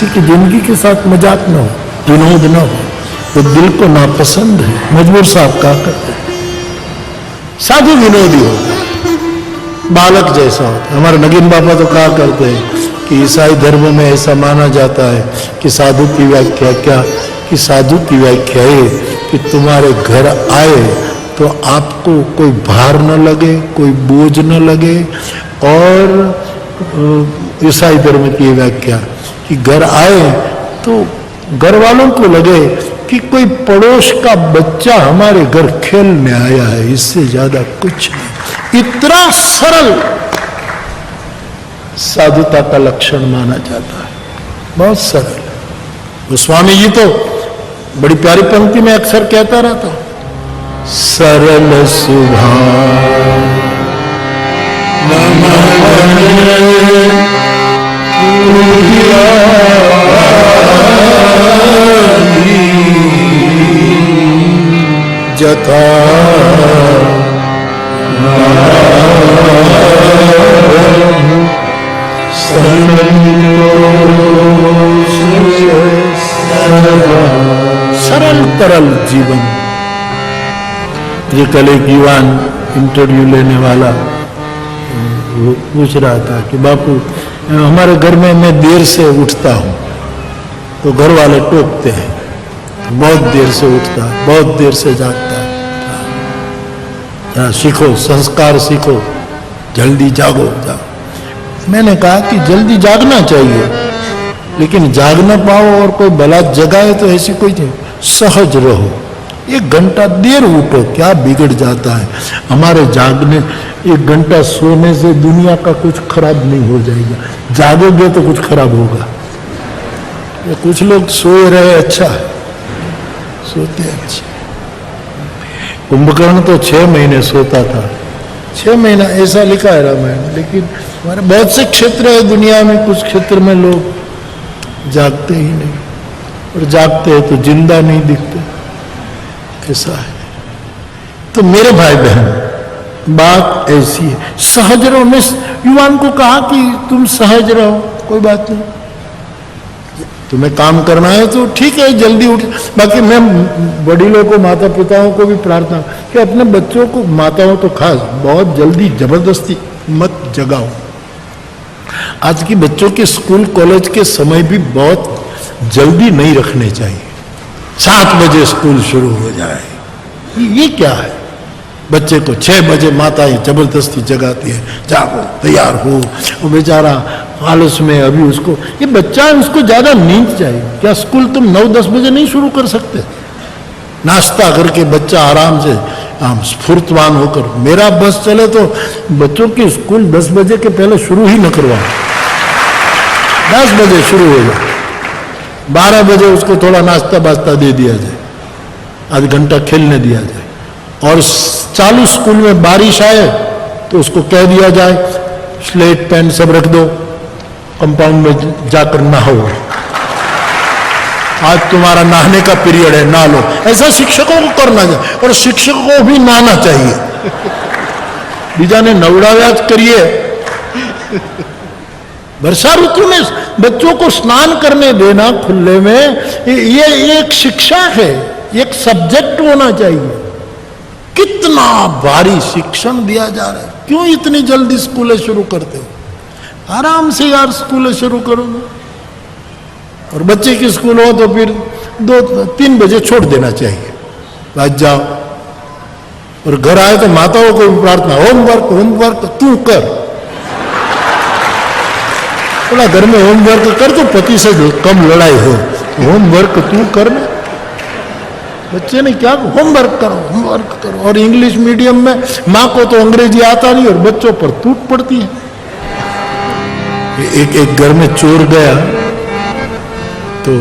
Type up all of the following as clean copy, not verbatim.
कि जिंदगी के साथ मजाक न हो, विनोद न हो, तो दिल को नापसंद है। मजबूर साहब कहा करते साधु विनोदी होता, बालक जैसा होता। हमारे नगीन बाबा तो कहा करते हैं कि ईसाई धर्म में ऐसा माना जाता है कि साधु की व्याख्या क्या, कि साधु की व्याख्या है कि तुम्हारे घर आए तो आपको कोई भार न लगे, कोई बोझ न लगे। और ईसाई धर्म की व्याख्या कि घर आए तो घर वालों को लगे कि कोई पड़ोस का बच्चा हमारे घर खेलने आया है, इससे ज्यादा कुछ नहीं। इतना सरल साधुता का लक्षण माना जाता है, बहुत सरल। गोस्वामी जी तो बड़ी प्यारी पंक्ति में अक्सर कहता रहता, सरल सुभाव जथा सरल तरल जीवन। ये कल एक युवान इंटरव्यू लेने वाला वो पूछ रहा था कि बापू हमारे घर में मैं देर से उठता हूँ तो घर वाले टोकते हैं, बहुत देर से उठता है, बहुत देर से जागता है, सीखो संस्कार सीखो, जल्दी जागो जाओ। मैंने कहा कि जल्दी जागना चाहिए, लेकिन जाग ना पाओ और कोई भला जगाए तो ऐसी कोई नहीं, सहज रहो। 1 घंटा देर उठो, क्या बिगड़ जाता है? हमारे जागने 1 घंटा सोने से दुनिया का कुछ खराब नहीं हो जाएगा, जागोगे तो कुछ खराब होगा। ये कुछ लोग सो रहे, अच्छा है, सोते अच्छे। कुंभकर्ण तो 6 महीने सोता था, 6 महीना ऐसा लिखा है रामायण। लेकिन हमारे बहुत से क्षेत्र है दुनिया में, कुछ क्षेत्र में लोग जागते ही नहीं, और जागते हैं तो जिंदा नहीं दिखते, ऐसा है। तो मेरे भाई बहन बात ऐसी है, सहज रहो। मैं युवान को कहा कि तुम सहज रहो, कोई बात नहीं, तुम्हें काम करना है तो ठीक है, जल्दी उठ। बाकी मैं बड़ीलों को, माता पिताओं को भी प्रार्थना कि अपने बच्चों को, माताओं तो खास, बहुत जल्दी जबरदस्ती मत जगाओ। आज की बच्चों के स्कूल कॉलेज के समय भी बहुत जल्दी नहीं रखने चाहिए। 7 बजे स्कूल शुरू हो जाए, ये क्या है? बच्चे को 6 बजे माताएं जबरदस्ती जगाती है, जागो तैयार हो। वो बेचारा आलस में अभी उसको, ये बच्चा है, उसको ज्यादा नींद चाहिए। क्या स्कूल तुम 9-10 बजे नहीं शुरू कर सकते? नाश्ता करके बच्चा आराम से स्फूर्तवान होकर, मेरा बस चले तो बच्चों की स्कूल 10 बजे के पहले शुरू ही न करवाओ, 10 बजे शुरू हो जाए, 12 बजे उसको थोड़ा नाश्ता वास्ता दे दिया जाए, आध घंटा खेलने दिया जाए। और चालू स्कूल में बारिश आए तो उसको कह दिया जाए स्लेट पेन सब रख दो, कंपाउंड में जाकर नहाओ, आज तुम्हारा नहाने का पीरियड है, नहा लो। ऐसा शिक्षकों को करना चाहिए, और शिक्षकों को भी नहाना चाहिए। बीजा ने नवड़ाव्याज करिए। वर्षा ऋतु में बच्चों को स्नान करने देना खुले में, ये एक शिक्षा है, एक सब्जेक्ट होना चाहिए। कितना भारी शिक्षण दिया जा रहा है, क्यों इतनी जल्दी स्कूलें शुरू करते हो? आराम से यार स्कूलें शुरू करो। और बच्चे की स्कूल हो तो फिर 2-3 बजे छोड़ देना चाहिए, आज जाओ। और घर आए तो माताओं को भी प्रार्थना, होमवर्क तू कर। बोला घर में होमवर्क कर तो पति से कम लड़ाई हो, होमवर्क तू कर ना। बच्चे ने क्या, होमवर्क करो। और इंग्लिश मीडियम में माँ को तो अंग्रेजी आता नहीं और बच्चों पर टूट पड़ती है। एक घर में चोर गया तो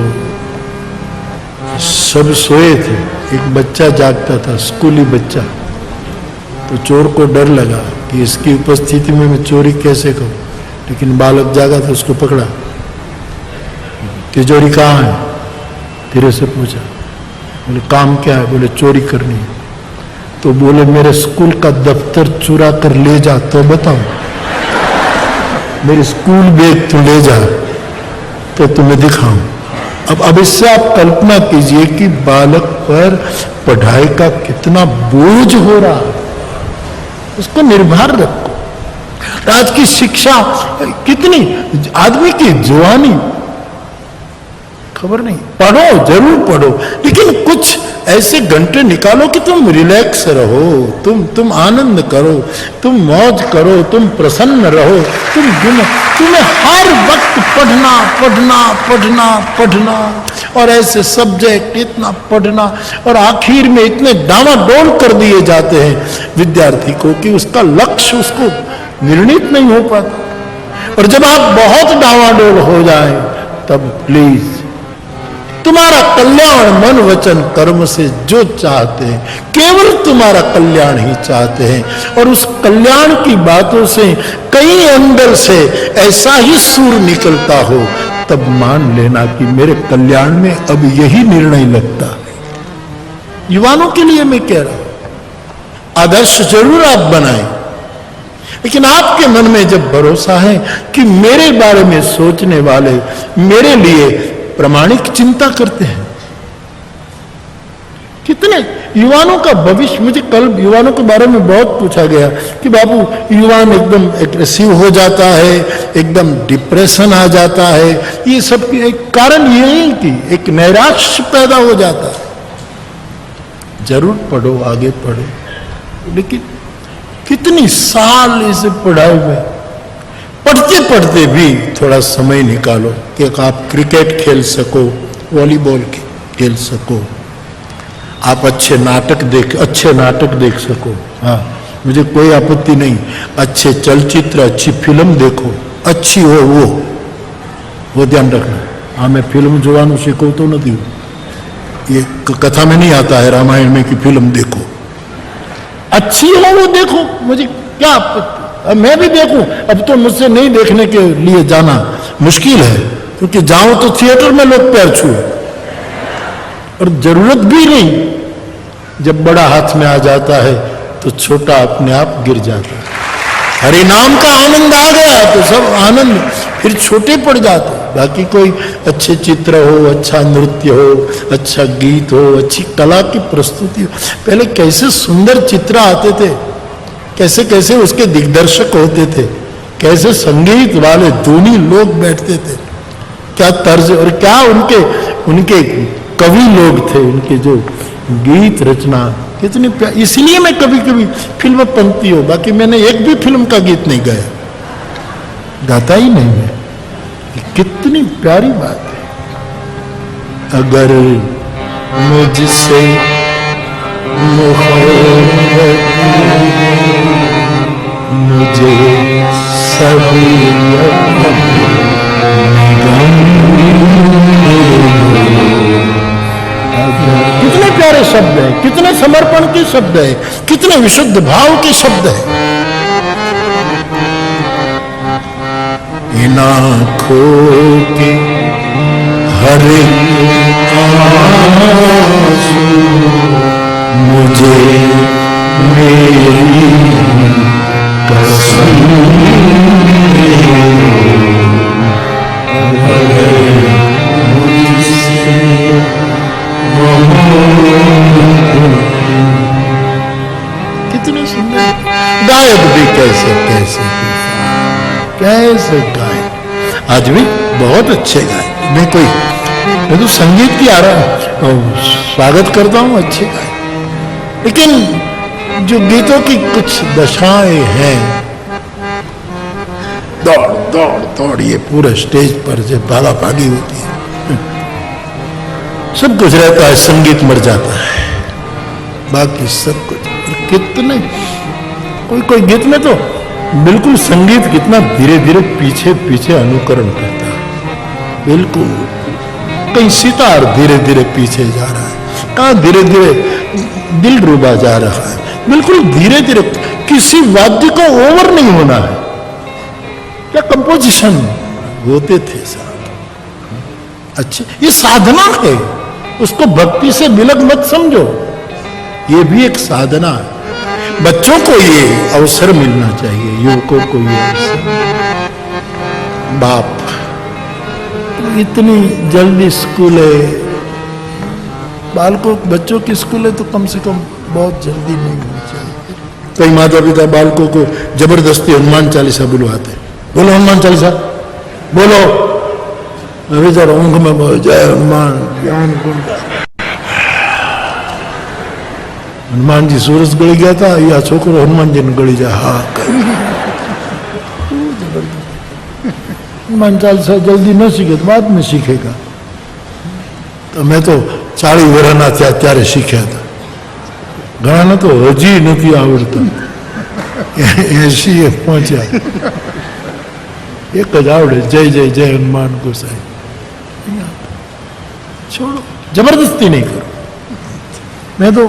सब सोए थे, एक बच्चा जागता था, स्कूली बच्चा। तो चोर को डर लगा कि इसकी उपस्थिति में मैं चोरी कैसे करूं, लेकिन बालक जागा था, उसको पकड़ा। तिजोरी कहाँ है? धीरे से पूछा। बोले काम क्या है? बोले चोरी करनी है। तो बोले मेरे स्कूल का दफ्तर चुरा कर ले जा तो बताओ। मेरी स्कूल बैग तू ले जा तो तुम्हें दिखाऊं। अब इससे आप कल्पना कीजिए कि बालक पर पढ़ाई का कितना बोझ हो रहा है, उसको निर्भर रखो। आज की शिक्षा कितनी, आदमी की जवानी खबर नहीं, पढ़ो जरूर पढ़ो, लेकिन कुछ ऐसे घंटे निकालो कि तुम रिलैक्स रहो, तुम आनंद करो, तुम मौज करो, तुम प्रसन्न रहो। तुम्हें हर वक्त पढ़ना पढ़ना पढ़ना पढ़ना और ऐसे सब्जेक्ट इतना पढ़ना, और आखिर में इतने डामाडोल कर दिए जाते हैं विद्यार्थी को कि उसका लक्ष्य उसको निर्णित नहीं हो पाता। और जब आप बहुत डामाडोल हो जाए तब प्लीज तुम्हारा कल्याण मन वचन कर्म से जो चाहते हैं, केवल तुम्हारा कल्याण ही चाहते हैं, और उस कल्याण की बातों से कहीं अंदर से ऐसा ही सूर निकलता हो, तब मान लेना कि मेरे कल्याण में अब यही निर्णय लगता है। युवाओं के लिए मैं कह रहा हूं, आदर्श जरूर आप बनाएं, लेकिन आपके मन में जब भरोसा है कि मेरे बारे में सोचने वाले मेरे लिए प्रामाणिक चिंता करते हैं। कितने युवाओं का भविष्य, मुझे कल युवाओं के बारे में बहुत पूछा गया कि बाबू युवान एकदम एग्रेसिव हो जाता है, एकदम डिप्रेशन आ जाता है, ये सब एक कारण ये है कि एक नैराश्य पैदा हो जाता है। जरूर पढ़ो, आगे पढ़ो, लेकिन कितनी साल इसे पढ़ाई में पढ़ते पढ़ते भी थोड़ा समय निकालो कि आप क्रिकेट खेल सको, वॉलीबॉल खेल सको, आप अच्छे नाटक देख सको। हाँ, मुझे कोई आपत्ति नहीं, अच्छे चलचित्र, अच्छी फिल्म देखो, अच्छी हो वो ध्यान रखना। हाँ, मैं फिल्म જોવાનું શીખવતો નથી, ये कथा में नहीं आता है रामायण में कि फिल्म देखो, अच्छी हो वो देखो, मुझे क्या आपत्ति। अब मैं भी देखूं, अब तो मुझसे नहीं देखने के लिए जाना मुश्किल है, क्योंकि जाऊं तो थिएटर में लोग पैर छुए, और जरूरत भी नहीं। जब बड़ा हाथ में आ जाता है तो छोटा अपने आप गिर जाता है। हरि नाम का आनंद आ गया तो सब आनंद फिर छोटे पड़ जाते। बाकी कोई अच्छे चित्र हो, अच्छा नृत्य हो, अच्छा गीत हो, अच्छी कला की प्रस्तुति हो। पहले कैसे सुंदर चित्र आते थे, कैसे कैसे उसके दिग्दर्शक होते थे, कैसे संगीत वाले धुनी लोग बैठते थे, क्या तर्ज और क्या उनके कवि लोग थे, उनके जो गीत रचना कितनी प्यारी। इसलिए मैं कभी कभी फिल्म पंक्ति हो, बाकी मैंने एक भी फिल्म का गीत नहीं गाया, गाता ही नहीं मैं। कितनी प्यारी बात है। अगर मुझसे मुझे सभी कितने प्यारे शब्द है, कितने समर्पण के शब्द है, कितने विशुद्ध भाव के शब्द है। इन आँखों के हरे आंसू मुझे मेरी कसम कितनी सुंदर। गायक भी कैसे कैसे कैसे गाए, आज भी बहुत अच्छे गाए। मैं तो संगीत की स्वागत करता हूं, अच्छे गाए, लेकिन जो गीतों की कुछ दशाएं हैं, दौड़ दौड़ दौड़, ये पूरे स्टेज पर जब भागा भागी होती है, सब कुछ रहता है, संगीत मर जाता है, बाकी सब कुछ। कितने कोई गीत में तो बिल्कुल संगीत कितना धीरे धीरे पीछे पीछे अनुकरण करता है, बिल्कुल। कहीं सितार धीरे धीरे पीछे जा रहा है, कहाँ धीरे धीरे दिल डूबा जा रहा है, बिल्कुल धीरे धीरे। किसी वाद्य को ओवर नहीं होना है। क्या कंपोजिशन होते थे साहब, अच्छे। ये साधना है, उसको भक्ति से विलग मत समझो, ये भी एक साधना है। बच्चों को ये अवसर मिलना चाहिए, युवकों को ये अवसर। बाप इतनी जल्दी स्कूल है, बालकों बच्चों की स्कूल है तो कम से कम बहुत जल्दी नहीं होनी चाहिए। कई माता पिता बालकों को जबरदस्ती हनुमान चालीसा बुलवाते, बोलो हनुमान चालीसा बोलो, अभी जरा ऊंघ में बोल जय हनुमान ज्ञान गुण। हनुमान जी सूरज गड़ी गया था या छोकरो हनुमान जी ने गड़ी जाए, हाँ हनुमान चालीसा जल्दी न सीखे तो बाद में सीखेगा। तो मैं तो 40 વર્ષના થયા ત્યારે શીખ્યા હતા, ઘણાને તો હજી નથી આવડતું, 80 પહોંચ્યા, એક જ આવડે જય જય જય હનુમાન गोसाई। छोड़ो, जबरदस्ती नहीं करो। मैं तो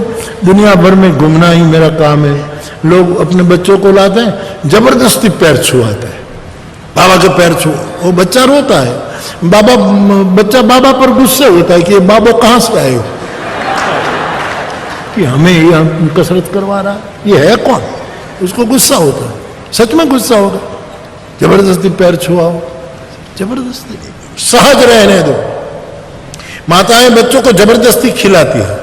दुनिया भर में घूमना ही मेरा काम है। लोग अपने बच्चों को लाते हैं, जबरदस्ती पैर छुआते हैं, बाबा के पैर छुओ, वो बच्चा रोता है, बच्चा बाबा पर गुस्से होता है कि ये बाबा कहां से आए हो कि हमें ये कसरत करवा रहा, ये है कौन? उसको गुस्सा होता है, सच में गुस्सा होगा। जबरदस्ती पैर छुआओ, जबरदस्ती सहज रहने दो। माताएं बच्चों को जबरदस्ती खिलाती है,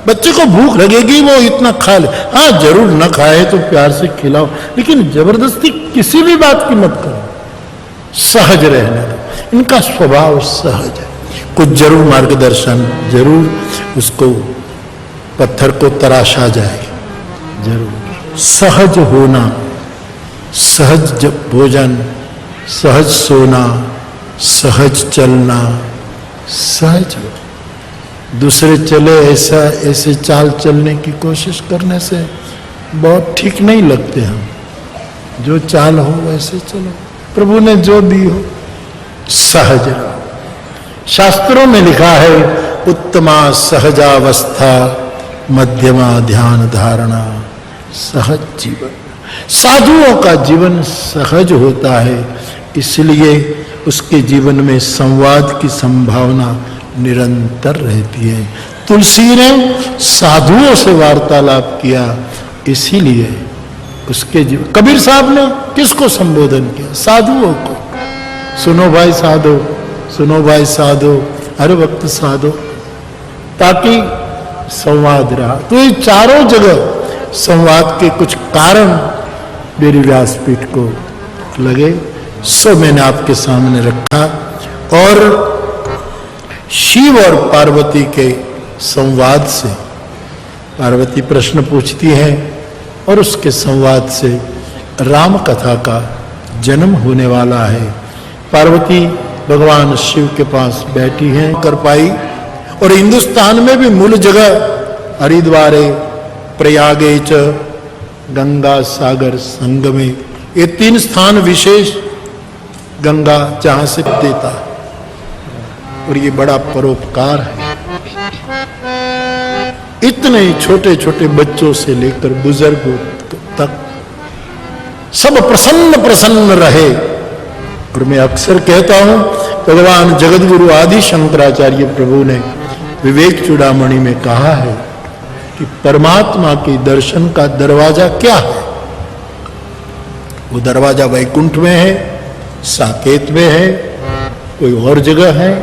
बच्चे को भूख लगेगी वो इतना खा ले, हाँ जरूर न खाए तो प्यार से खिलाओ, लेकिन जबरदस्ती किसी भी बात की मत करो, सहज रहने दो। इनका स्वभाव सहज है, कुछ जरूर मार्गदर्शन, जरूर उसको पत्थर को तराशा जाएगा, जरूर सहज होना, सहज भोजन, सहज सोना, सहज चलना, सहज हो। दूसरे चले ऐसा ऐसे चाल चलने की कोशिश करने से बहुत ठीक नहीं लगते हम। जो चाल हो वैसे चलो, प्रभु ने जो दी हो सहज रहो। शास्त्रों में लिखा है उत्तमा सहजावस्था मध्यमा ध्यान धारणा सहज जीवन। साधुओं का जीवन सहज होता है, इसलिए उसके जीवन में संवाद की संभावना निरंतर रहती है। तुलसी ने साधुओं से वार्तालाप किया, इसीलिए उसके जीवन। कबीर साहब ने किसको संबोधन किया? साधुओं को। सुनो भाई साधो, सुनो भाई साधो, हर वक्त साधो, ताकि संवाद रहा। तो ये चारों जगह संवाद के कुछ कारण मेरी व्यासपीठ को लगे, सो मैंने आपके सामने रखा। और शिव और पार्वती के संवाद से, पार्वती प्रश्न पूछती है और उसके संवाद से राम कथा का जन्म होने वाला है। पार्वती भगवान शिव के पास बैठी हैं, कर पाई। और हिंदुस्तान में भी मूल जगह हरिद्वारे, प्रयागे च गंगा सागर संगमे, ये 3 स्थान विशेष गंगा जहां से देता है। और ये बड़ा परोपकार है। इतने छोटे छोटे बच्चों से लेकर बुजुर्गों तक सब प्रसन्न प्रसन्न रहे। और मैं अक्सर कहता हूं, भगवान जगतगुरु आदि शंकराचार्य प्रभु ने विवेक चूड़ामणि में कहा है कि परमात्मा के दर्शन का दरवाजा क्या है? वो दरवाजा वैकुंठ में है, साकेत में है, कोई और जगह है?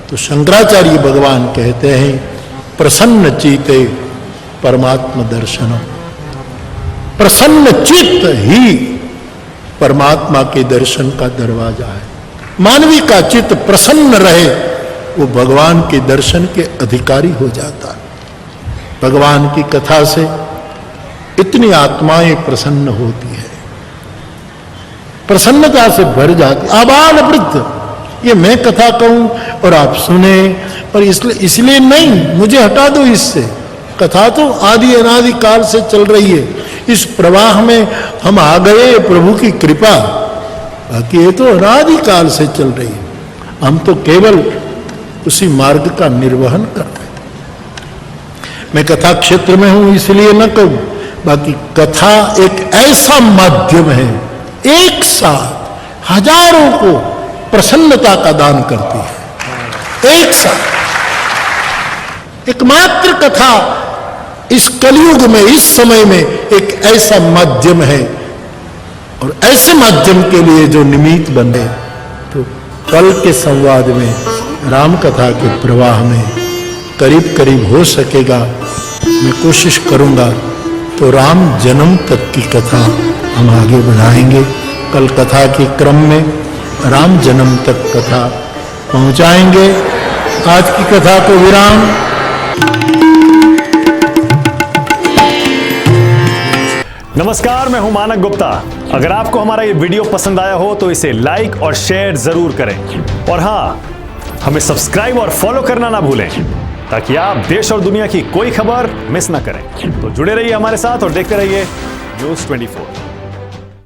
तो शंकराचार्य भगवान कहते हैं प्रसन्न चीते परमात्मा दर्शनम। प्रसन्न चित्त ही परमात्मा के दर्शन का दरवाजा है। मानवी का चित्त प्रसन्न रहे, वो भगवान के दर्शन के अधिकारी हो जाता है। भगवान की कथा से इतनी आत्माएं प्रसन्न होती है, प्रसन्नता से भर जाती। आबाल वृद्ध, ये मैं कथा कहूं और आप सुने, और इसलिए नहीं, मुझे हटा दो इससे। कथा तो आदि अनादि काल से चल रही है, इस प्रवाह में हम आ गए, प्रभु की कृपा। बाकी ये तो अनादि काल से चल रही है, हम तो केवल उसी मार्ग का निर्वहन कर रहे थे। मैं कथा क्षेत्र में हूं इसलिए न कहूं, बाकी कथा एक ऐसा माध्यम है, एक साथ हजारों को प्रसन्नता का दान करती है। एक साथ एकमात्र कथा इस कलयुग में, इस समय में एक ऐसा माध्यम है, और ऐसे माध्यम के लिए जो निमित्त बने पल के संवाद में, राम कथा के प्रवाह में करीब करीब हो सकेगा मैं कोशिश करूंगा तो राम जन्म तक की कथा हम आगे बढ़ाएंगे। कल कथा के क्रम में राम जन्म तक कथा पहुंचाएंगे। आज की कथा को विराम। नमस्कार, मैं हूं मानक गुप्ता। अगर आपको हमारा ये वीडियो पसंद आया हो तो इसे लाइक और शेयर जरूर करें, और हाँ, हमें सब्सक्राइब और फॉलो करना ना भूलें ताकि आप देश और दुनिया की कोई खबर मिस ना करें। तो जुड़े रहिए हमारे साथ और देखते रहिए News 24।